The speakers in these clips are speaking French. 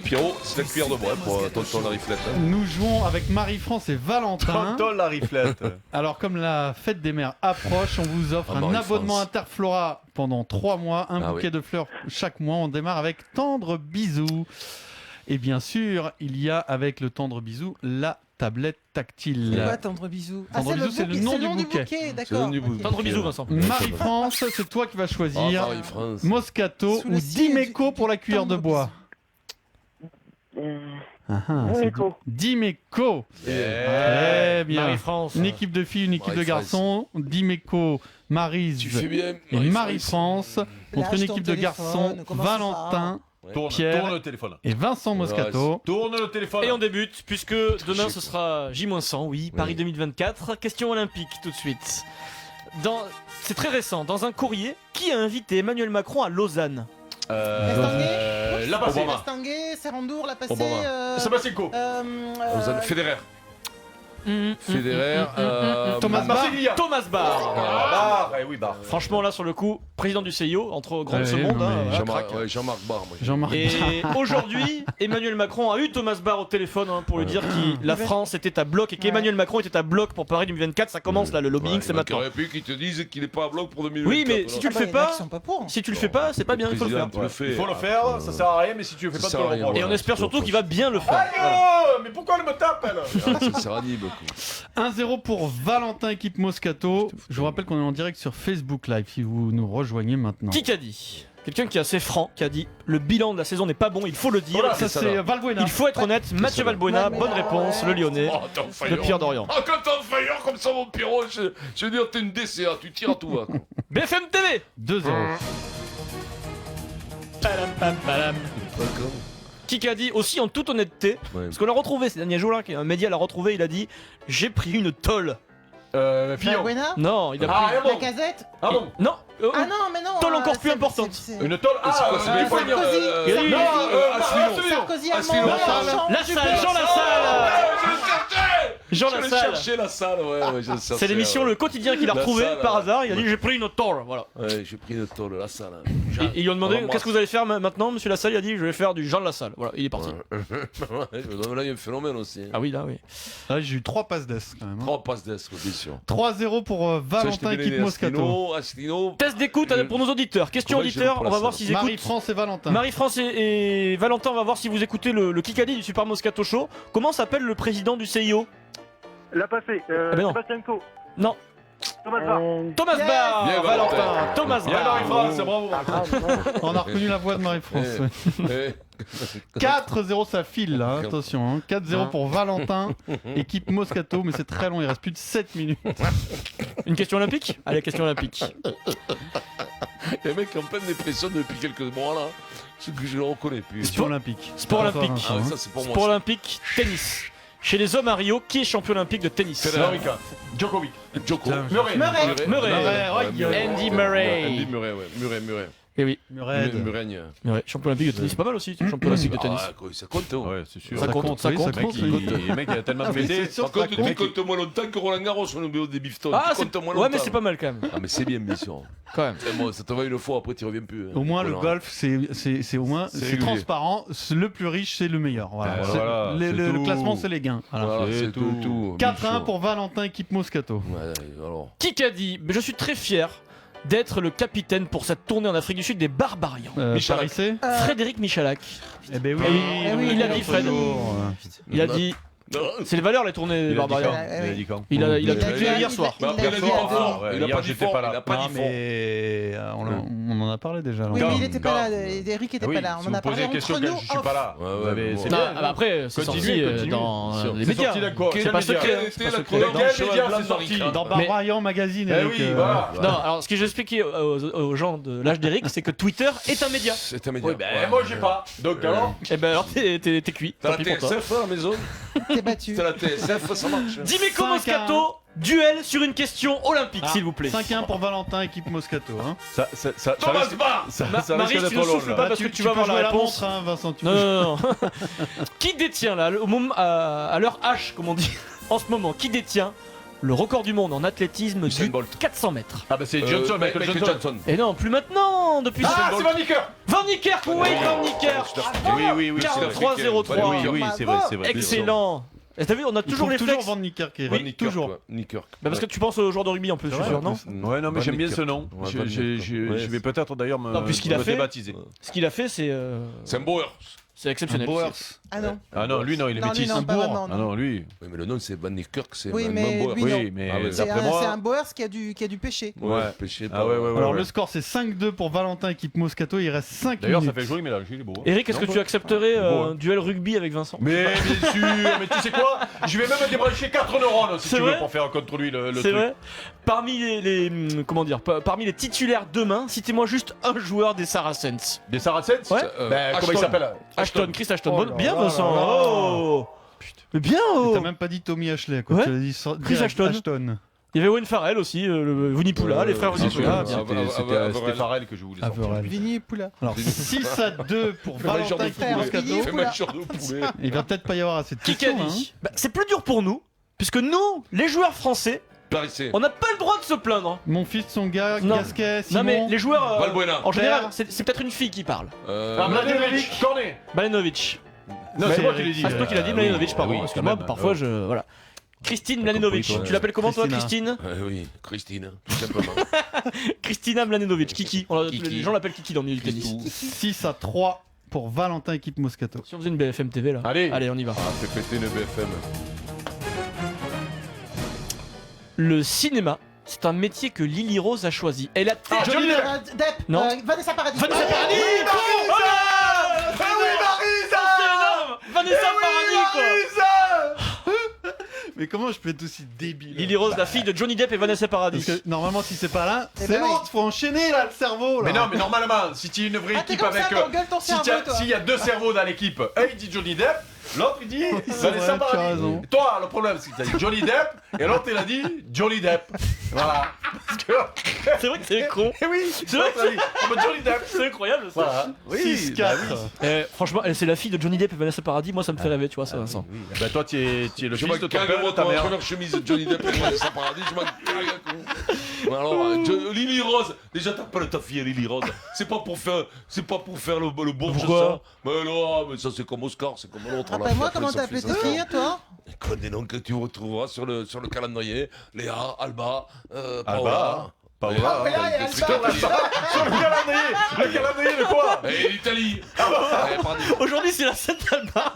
Pierrot, c'est la cuillère de bois pour tonton la riflette. Nous jouons avec Marie-France et Valentin. Tonton la riflette. Alors, comme la fête des mères approche, on vous offre un Marie-France. abonnement Interflora pendant 3 mois, un bouquet de fleurs chaque mois. On démarre avec Tendre Bisou. Et bien sûr, il y a avec le Tendre Bisou la tablette tactile. C'est quoi Tendre Bisou? Tendre Bisou, c'est le nom du bouquet. D'accord. Tendre bisou, Vincent. Marie-France, c'est toi qui vas choisir Marie-France. Moscato Sous ou le ciel, Dimeco pour la cuillère de Tendre bois. Dimeco. Dimeco. Yeah. Eh bien. Marie-France. Une équipe de filles, une équipe de Marie-France. garçons. Dimeco, Maryse Tu fais bien. et Marie-France. Contre une Lâche ton équipe de téléphone, garçons, comment ça Valentin Tourne Pierre. le téléphone. et Vincent Moscato. Tourne le téléphone. Et on débute, puisque demain ce sera J-100, oui, Paris Oui. 2024. Question olympique tout de suite. C'est très récent. Dans un courrier, qui a invité Emmanuel Macron à Lausanne? La passée. Obama. Stanguet, Serrandour, la passée. Obama. Sébastien Co. Lausanne. Federer. Federer. Thomas Bach. Marseille. Thomas Barr. Barre. Oui, Barre. Franchement, là, sur le coup, président du CIO, entre grands de ce Ouais, monde. non, hein, mais voilà, crack. Jean-Marc Barre. moi. Jean-Marc. Et aujourd'hui, Emmanuel Macron a eu Thomas Barr au téléphone pour lui dire que la France était à bloc et qu'Emmanuel Macron était à bloc pour Paris 2024. Ça commence là, le lobbying, c'est maintenant. Il aurait pu qu'ils te disent qu'il n'est pas à bloc pour 2024. Oui, mais si tu le fais pas, si tu le fais pas, c'est pas bien, il faut le faire. Tu le fais. Il faut le faire, ça sert à rien, mais si tu le fais pas, Ça tu le sert à rien, reprends. Et on espère surtout qu'il va bien le faire. Aïe, Voilà. mais pourquoi elle me tape, elle Ça sert à ni beaucoup. 1-0 pour Valentin, équipe Moscato. Je vous rappelle qu'on est en direct sur Facebook Live si vous nous rejoignez maintenant. Qui qu'a dit? Quelqu'un qui est assez franc, qui a dit le bilan de la saison n'est pas bon, il faut le dire. Ça, c'est Valbuena. Il faut être honnête, Mathieu Valbuena, bonne réponse, le Lyonnais, Oh, t'es en de failleur. Pierre Dorian. Ah, quand t'es en failleur comme ça, mon Pierrot, je veux dire, t'es une DCA, tu tires à tout va. quoi. BFM TV. 2-0. Padam, pam, padam. D'accord. Qui a dit aussi en toute honnêteté, Ouais. parce qu'on l'a retrouvé ces derniers jours-là, un média l'a retrouvé, il a dit j'ai pris une tôle. Fillon. Buena. Non, il a Ah, pris. bon. La casette. Ah bon. Non, Ah non, mais non. Tôle encore plus importante. Une tôle. C'est quoi, c'est des fois, Sarkozy. Il a dit- Non, Asselineau. Sarkozy Asselineau. allemand. La salle, Jean Lassalle. Jean Je vais Lassalle. chercher la salle, ouais, je cherchais, C'est l'émission ouais. Le Quotidien qu'il a La retrouvé salle, par ouais. hasard. Il a dit j'ai pris une tôle. Voilà. Ouais, j'ai pris une tôle, la salle. Et ils lui ont demandé Alors, moi, qu'est-ce que vous allez faire maintenant, monsieur Lassalle. Il a dit je vais faire du Jean Lassalle. Voilà, il est parti. Là, il y a un phénomène aussi. Ah oui, là, oui. Là, j'ai eu 3 passes d'ess quand même. 3 passes d'Est, bien sûr. 3-0 pour Valentin, équipe Moscato. Asselineau. Test d'écoute pour nos auditeurs. Question Correct, auditeur, pour on la va voir salle. s'ils écoutent. Marie-France et Valentin. Marie-France et Valentin, on va voir si vous écoutez le Kikadi du Super Moscato Show. Comment s'appelle le président du CIO? La passée. Ah ben non. Sébastien Co. Non. Thomas Barr. Thomas Yes. Barr, Bien, Valentin. Valentin. Thomas Bien, Barr. Marie-France, bravo. On a reconnu la voix de Marie-France. ouais. 4-0, ça file là, attention. Hein. 4-0 pour Valentin, équipe Moscato, mais c'est très long, il reste plus de 7 minutes. Une question olympique? Allez, question olympique. Les mecs en pleine dépression depuis quelques mois là. Ce que je ne reconnais plus. Question olympique. Sport olympique. Ah, ça c'est pour moi. Sport olympique, tennis. Chez les hommes à Rio, qui est champion olympique de tennis? Lorica. Djokovic. Joko. Murray. Murray. Murray. Andy Murray. Andy Murray, ouais. Murray. Eh oui, Murray. Murray. Murray, champion olympique de tennis. C'est pas mal aussi, champion olympique de tennis. Ah, quoi, ça compte. hein. Ouais, c'est sûr. Ça compte, ça oui, compte. ça compte. Le mec, il a tellement de mais fêté. c'est sûr Par que ça contre, tu compte. comptes moins longtemps que Roland Garros sur le BO des bifetons. Ah, Tu c'est comptes moins ouais, mais longtemps. c'est pas mal quand même. Ah, mais c'est bien, bien sûr. Quand même. Et moi, ça te va une fois, après tu reviens plus. hein. Au moins, le Voilà. golf, c'est au moins c'est régulier. transparent. Le plus riche, c'est le meilleur. Voilà. C'est- voilà, le, c'est le tout. classement, c'est les gains. Voilà. Voilà, C'est c'est tout. tout. 4-1 pour Valentin, équipe Moscato. Ouais, alors. Qui a dit je suis très fier d'être le capitaine pour cette tournée en Afrique du Sud des Barbarians. Michalak. Parissé Frédéric Michalak. Eh ben oui. Eh oui, il a dit Fred. Il a dit Non. c'est les valeurs les tournées des Il a dit Barbarians. quand Il a dit quand Il a Il a dit dit- hier soir. Mais après, il a dit fort. fort. ouais, Il a hier, pas dit j'étais fort. pas là. Il a pas Non, dit fort. mais on en a parlé déjà. là. Oui, Quand- mais il était pas quand- là. Eric était Oui, pas là. si On en vous a parlé posez une question entre que nous. je suis pas là. Ouais, Vous avez- ouais, c'est bon. Non, bien. ah bah après, c'est Continue, sorti continue. dans C'est les C'est sorti médias. d'accord. C'est Quel pas média secret. Quelle était la Dans couleur quel du cheval média blanc c'est de sorti Marie-Crane? Dans Mais- Barbarian Magazine. Eh Eric, oui, voilà. Non, alors ce que j'expliquais aux gens de l'âge d'Eric, c'est que Twitter est un média. C'est un média. Oui, ben moi j'ai pas. Donc alors Et ben alors t'es cuit. T'as Tant la pis pour toi. TSF à la maison? T'es battu. T'as la TSF, ça marche. Dimeco 5-1. Moscato, duel sur une question olympique, Ah, s'il vous plaît. 5-1 pour Valentin, équipe Moscato. Hein. ça Thomas risque Barr. ça Ma- risque Marie, tu d'être ne long, souffles là. pas parce que tu vas peux avoir la jouer réponse. montre, hein, Vincent. Tu Non, peux- non, non. Qui détient là, au moment, à l'heure H, comme on dit en ce moment, qui détient le record du monde en athlétisme Usain du Bolt. 400 mètres. Ah bah c'est Johnson, Michael Johnson. Et non, plus maintenant, depuis Ah, c'est Van Nicker. Van Nicker, Kuwait Van Nicker. Oui, 43-03. Oui, c'est vrai. Excellent. Et t'as vu, on a toujours les toujours flex. Van Nicker qui est Oui, toujours. Nicker. Bah parce que tu penses aux joueurs de rugby en plus, je suis sûr, non? Ouais, non, mais j'aime bien ce nom. Ouais, Je Van Nicker. je vais peut-être d'ailleurs me Non, puisqu'il a fait- débaptiser. Ce qu'il a fait, c'est C'est un Bauer. c'est exceptionnel. Bowers. Ah non. Ah non, lui non, il est Non, lui, métis. non, un pas bourg. vraiment, Ah non. non, lui. Oui, mais le nom c'est Van Niekerk, c'est Oui, un mais Bauer. lui, non. Oui, mais Ah ouais, C'est d'après un moi. Bowers qui a du péché. Ouais, Ouais. péché. Ah ouais, ouais. Alors le score c'est 5-2 pour Valentin équipe Moscato, il reste 5 D'ailleurs, minutes. ça fait joli mélange, il est beau. hein. Eric, est-ce que Non, tu accepterais Beau, hein. un duel rugby avec Vincent? Mais bien sûr, mais tu sais quoi? Je vais même débrancher 4 neurones si C'est tu veux vrai pour faire contre lui le C'est truc. vrai. Parmi comment dire, parmi les titulaires demain, citez-moi juste un joueur des Saracens. Des Saracens? Ouais. Ben, comment il s'appelle? Ashton, Chris Ashton. Oh Bonne- là bien là Vincent. là là. Oh. Mais bien. Et T'as Oh. même pas dit Tommy Ashley quoi. Ouais. Tu l'as dit Chris direct, Ashton. Il y avait Owen Farrell aussi, le Vunipola, les frères bien sûr. Vunipola. Ah, bien. C'était Farrell que je voulais sortir. Averell. Vini et Poula. Alors 6-2 pour Fais-moi le genre Valentin de équipe poulet. Moscato. Fais-moi le genre de poulet. Il va peut-être pas y avoir assez de Qui qu'a questions. dit Bah, c'est plus dur pour nous, puisque nous, les joueurs français, Parissé. on n'a pas le droit de se plaindre. Mon fils, son gars, Non. Gasquet, Simon. Non mais les joueurs, Valbuena. en général, Père. c'est peut-être une fille qui parle. Ah, Mladenovic, Cornet. Mladenovic. Non, c'est moi qui l'ai dit. Ah, c'est toi qui l'as dit, Mladenovic, pardon. oui, Excuse-moi, quand même. parfois je. Voilà. Christine Mladenovic. compris, toi. Tu l'appelles comment toi, Christina. Christine? Oui, Christine, tout simplement. Christina Mladenovic. Kiki. Kiki. Les gens l'appellent Kiki dans le milieu du tennis. 6-3 pour Valentin équipe Moscato. Si on faisait une BFM TV là. Allez. Allez, on y va. Ah, fais péter le BFM. Le cinéma, c'est un métier que Lily Rose a choisi. Elle a. Ah, Johnny Depp. Depp. Non. Vanessa Paradis. Vanessa Paradis. Oui, Oh là Marisa. C'est énorme. Vanessa Paradis quoi. Mais comment je peux être aussi débile Lily Rose, la fille de Johnny Depp et Vanessa Paradis. Parce que normalement si c'est pas là, Eh c'est ben oui. l'autre, faut enchaîner là le cerveau là. Mais non, mais normalement, si tu es une vraie Ah, t'es équipe comme ça, avec. t'engueules ton cerveau, toi. S'il y a deux cerveaux dans l'équipe, un il dit Johnny Depp, l'autre il dit C'est Vanessa vrai, tu as Paradis. raison. Toi, le problème c'est que t'as dit Johnny Depp et l'autre il a dit Johnny Depp. Voilà. Parce que. C'est vrai que c'est con. Eh oui, C'est vrai que l'autre, il a dit, oh, bah, Johnny Depp. C'est incroyable ça. Voilà. Oui, 6-4. bah oui. Franchement, c'est la fille de Johnny Depp et Vanessa Paradis. Moi, ça me fait rêver, tu vois, ça, Vincent. Oui. Bah, toi, tu es le Je fils m'en de ton cague, père et moi, de ta quand mère. je leur chemise de Johnny Depp et Vanessa Paradis, je m'en cague. quoi. Alors, Lily Rose, déjà t'appelles ta fille Lily Rose. C'est pas pour faire le bourge Pourquoi ça. Mais non, mais ça c'est comme Oscar, c'est comme l'autre. Ah là, bah qui moi, appelle comment sa t'as appelé fille tes Oscar. filles, toi? Écoute, des noms que tu retrouveras sur le calendrier. Léa, Alba, Alba, Paola. Paola. Ah, mais là, il y a Des Alba. trucs Sur le calendrier. Le calendrier de quoi? Et l'Italie. Pardon. Aujourd'hui, c'est la scène d'Alba.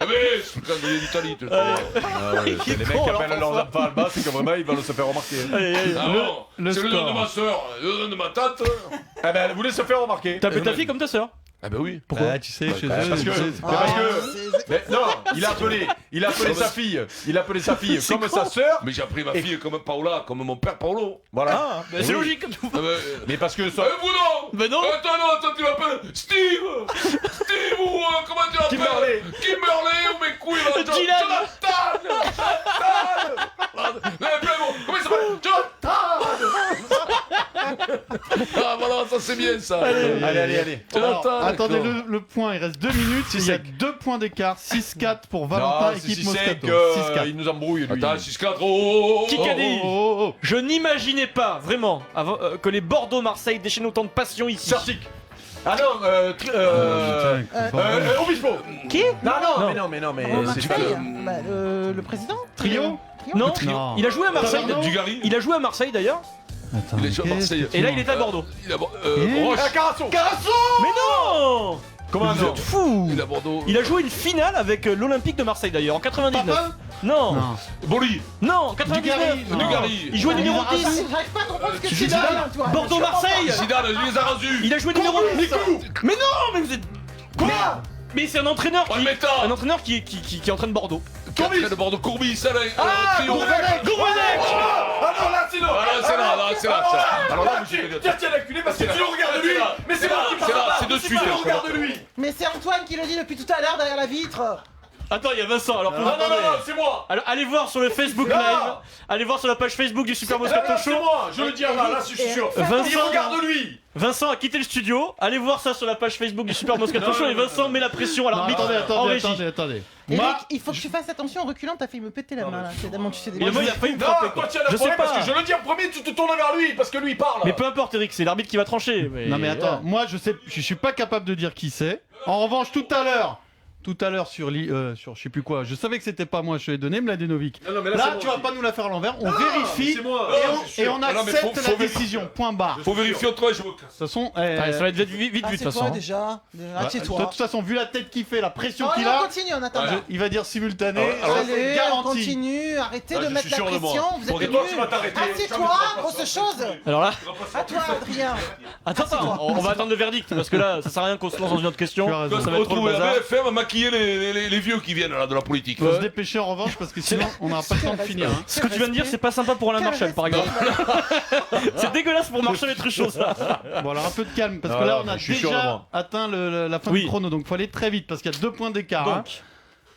Eh ben, c'est le calendrier d'Italie. tu le sais. Ah ouais, Qui est les con, mecs qui alors, appellent leurs enfants Alba, c'est que vraiment ils veulent se faire remarquer. Allez, allez. Ah bon, le c'est le nom score. de ma soeur, le nom de ma tante. Eh ben, elle voulait se faire remarquer. T'appelles ta fille comme ta sœur. Ah ben oui. Pourquoi tu sais, chez eux, Parce que, c'est- parce que, c'est- mais non, il a appelé sa fille, C'est comme con. sa sœur. Mais j'ai appris ma fille comme Paola, comme mon père Paolo. Voilà. Ah, bah, c'est Oui. logique. Ah ben, Mais parce que vous non. Mais non. Attends, non, attends, tu m'appelles Steve. Steve ou comment tu l'appelles Kimberley. Kimberley ou mes couilles là, Dylan. Jonathan. Comment il s'appelle Jonathan. Ah voilà, ça c'est bien ça. Allez. Jonathan, Alors, attendez d'accord. le point, il reste 2 minutes, il y a 2 points d'écart, 6-4 pour Valentin, Non, équipe c'est Moscato. que 6-4. il nous embrouille lui. Attends, 6-4, oh. Qui qu'a dit Oh. Je n'imaginais pas, vraiment, que les Bordeaux-Marseille déchaînent autant de passion ici. Celtic. Ah non, Obispo. Qui Non, Non. mais Oh, c'est Marseille. pas. Bah, le président. Trio Non, Non. il a joué à Marseille. Taverneau Dugarry. Il a joué à Marseille d'ailleurs. Attends, Il est sur qu'est-ce Marseille. que tu Et là, m'en- il est à Bordeaux. Il a Et Roche. Carasso. Mais non Comment Vous non? êtes fous. Il a Bordeaux. Il a joué une finale avec l'Olympique de Marseille d'ailleurs en 99. Papin. Non, Non. Boli. non, en 99. Dugarry. Non. Dugarry. Il jouait numéro 10. J'arrive pas à comprendre ce que tu dis, Zidane. toi. Bordeaux-Marseille. Zidane, il les a rasus. Il a joué numéro 10. Mais non, mais vous êtes. Quoi? Mais c'est un entraîneur Oh, qui. le méta. Un entraîneur qui entraîne Bordeaux. Courbis. Le Bordeaux Courbis, ça là. Trio. Gourvenec. Ah non, là c'est non. Ah là, c'est là, là, c'est là. ça. Alors là, moi, j'ai fait Tiens, l'enculé parce que C'est tu là. le regardes lui. C'est là. Mais c'est C'est moi là. qui C'est là, parle. c'est de suite. Regarde lui. Mais c'est Antoine qui le dit depuis tout à l'heure derrière la vitre. Attends, il y a Vincent. Alors, Non, c'est moi. Alors, allez voir sur le Facebook Non. Live. Allez voir sur la page Facebook du Super Moscato C'est Show. moi, je le dis, là, je suis sûr. Vincent- Il regarde lui. Vincent a quitté le studio. Allez voir ça sur la page Facebook du Super Moscato Show. Et Vincent met la pression à Non, l'arbitre en attendez, régie. attendez. Eric, Moi, il faut que tu fasses attention en reculant, t'as failli me péter la main là. C'est tellement tu sais des Mais moi, il a failli me Non, frapper. toi quoi. tu as le Je sais problème parce pas. que je le dis en premier, tu te tournes vers lui parce que lui il parle. Mais peu importe, Eric, c'est l'arbitre qui va trancher. non mais attends, moi je suis pas capable de dire qui c'est. En revanche, tout à l'heure sur je sais plus quoi, je savais que c'était pas moi, je l'ai donné, Mladenovic. Non, mais Là, c'est tu moi vas pas nous la faire à l'envers, on Non, vérifie c'est moi. et on Ah non, mais accepte faut la vérifier. décision. Point barre. De Faut vérifier autrement, je me casse. toute façon, Allez, ça va être vite vu Ah, de c'est toute toi façon. déjà. bah, de Assieds-toi. toute façon, vu la tête qu'il fait, la pression Oh, qu'il allez, on a, continue en attendant. il va dire simultané. Alors, ça, c'est Allez, on garanti. continue, arrêtez Ah, de je mettre suis la sûr de moi. pression, vous êtes Et toi, nuls. tu vas t'arrêter. Assieds-toi, grosse chose. Alors là, À toi, Adrien. attends, on va attendre le verdict parce que là, ça sert à rien qu'on se lance dans une autre question. Tu as raison. Ça va être trop le Retrouver la bazar. BFM à maquiller les vieux qui viennent là de la politique. Faut se dépêcher en revanche parce que sinon on n'aura pas le temps de finir. hein. Ce que tu viens de dire, c'est pas sympa pour Alain Quel Marchal, par exemple. C'est dégueulasse pour Marchal et Truchot, ça. Bon alors un peu de calme parce que Ah, là non, on a je suis sûr de déjà moi. atteint la fin Oui. du chrono donc faut aller très vite parce qu'il y a 2 points d'écart. hein.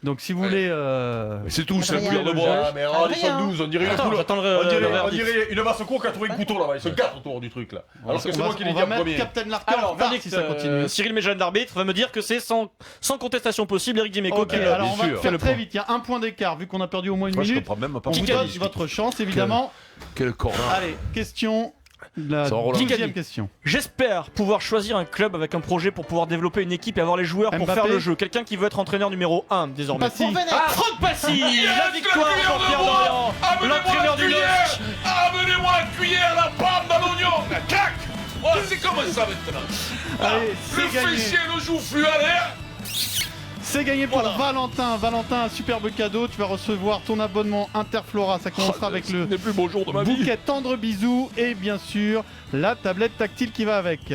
Donc si vous voulez Mais c'est tout, c'est la Adrien. couleur de bois. Ah, mais oh, ils sont Rien. 12, on dirait une Attends, poule. j'attends On le dirait verdict. une basse-cour qui a trouvé un couteau là-bas, ils se gâtent autour du truc là. Alors que c'est moi qui l'ai on dit va en mettre premier. Captain Larker en Alors, retard verdict, si ça continue. Cyril Méjean, l'arbitre, va me dire que c'est sans contestation possible Eric Dimeco Ok, qui alors on va sûr. faire le très point. vite, il y a 1 point d'écart vu qu'on a perdu au moins une Moi je minute. comprends même pas. On vous Qui a donne dit votre chance évidemment. Quel corps. Allez, question, la Ça enroule. 12e question. J'espère pouvoir choisir un club avec un projet pour pouvoir développer une équipe et avoir les joueurs pour Mbappé. faire le jeu. Quelqu'un qui veut être entraîneur numéro 1 désormais. Passy. Pour Venez. Franck Passy, Yes, la victoire la pour cuillère Pierre de bois. Dorian, Amenez-moi l'entraîneur la du cuillère. LOSC. Amenez-moi la cuillère, la pomme dans l'oignon. La claque. Oh, c'est comme ça maintenant. Allez, Le c'est gagné. fessier, le joufflu à l'air. C'est gagné pour Voilà. Valentin. Valentin, un superbe cadeau. Tu vas recevoir ton abonnement Interflora. Ça commencera avec le Les plus beaux jours de ma vie. bouquet tendre bisous et bien sûr la tablette tactile qui va avec.